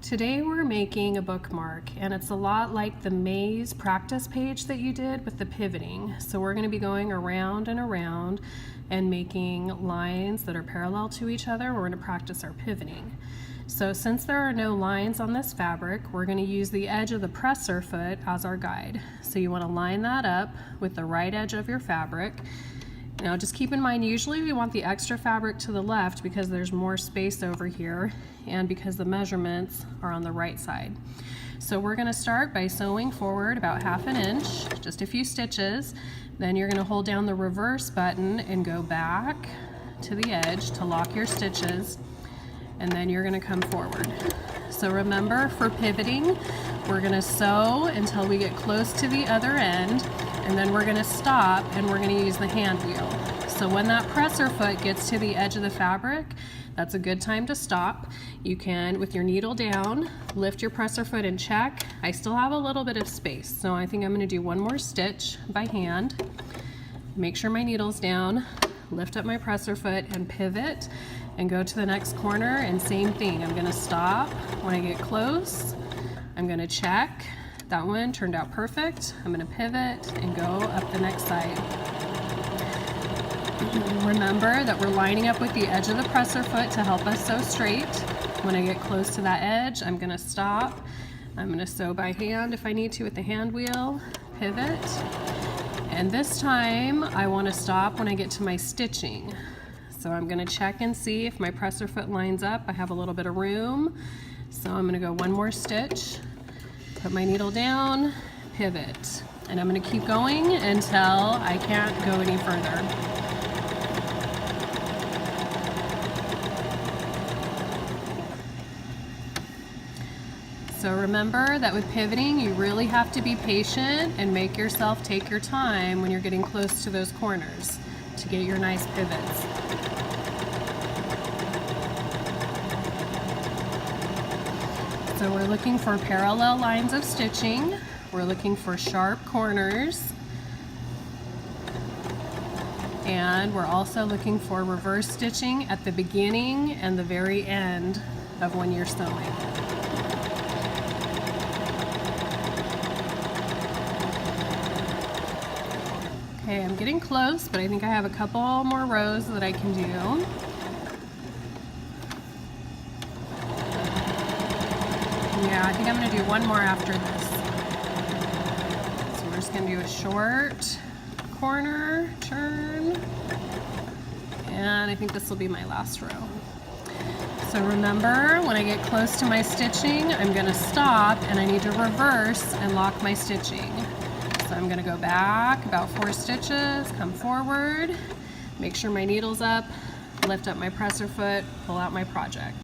Today we're making a bookmark, and it's a lot like the maze practice page that you did with the pivoting. So we're going to be going around and around and making lines that are parallel to each other. We're going to practice our pivoting. So since there are no lines on this fabric, we're going to use the edge of the presser foot as our guide. So you want to line that up with the right edge of your fabric. Now just keep in mind, usually we want the extra fabric to the left because there's more space over here and because the measurements are on the right side. So we're going to start by sewing forward about 1/2 inch, just a few stitches. Then you're going to hold down the reverse button and go back to the edge to lock your stitches, and then you're going to come forward. So remember, for pivoting, we're going to sew until we get close to the other end, and then we're going to stop and we're going to use the hand wheel. So when that presser foot gets to the edge of the fabric, that's a good time to stop. You can, with your needle down, lift your presser foot and check. I still have a little bit of space, so I think I'm going to do one more stitch by hand. Make sure my needle's down, lift up my presser foot and pivot and go to the next corner, and same thing. I'm going to stop when I get close. I'm going to check. That one turned out perfect. I'm going to pivot and go up the next side. Remember that we're lining up with the edge of the presser foot to help us sew straight. When I get close to that edge, I'm going to stop. I'm going to sew by hand if I need to with the hand wheel, pivot. And this time I want to stop when I get to my stitching. So I'm going to check and see if my presser foot lines up. I have a little bit of room. So I'm going to go one more stitch, put my needle down, pivot. And I'm going to keep going until I can't go any further. So remember that with pivoting, you really have to be patient and make yourself take your time when you're getting close to those corners to get your nice pivots. So we're looking for parallel lines of stitching. We're looking for sharp corners. And we're also looking for reverse stitching at the beginning and the very end of when you're sewing. Okay, I'm getting close, but I think I have a couple more rows that I can do. Yeah, I think I'm going to do one more after this. So we're just going to do a short corner turn, and I think this will be my last row. So remember, when I get close to my stitching, I'm going to stop and I need to reverse and lock my stitching. So I'm going to go back about 4 stitches, come forward, make sure my needle's up, lift up my presser foot, pull out my project.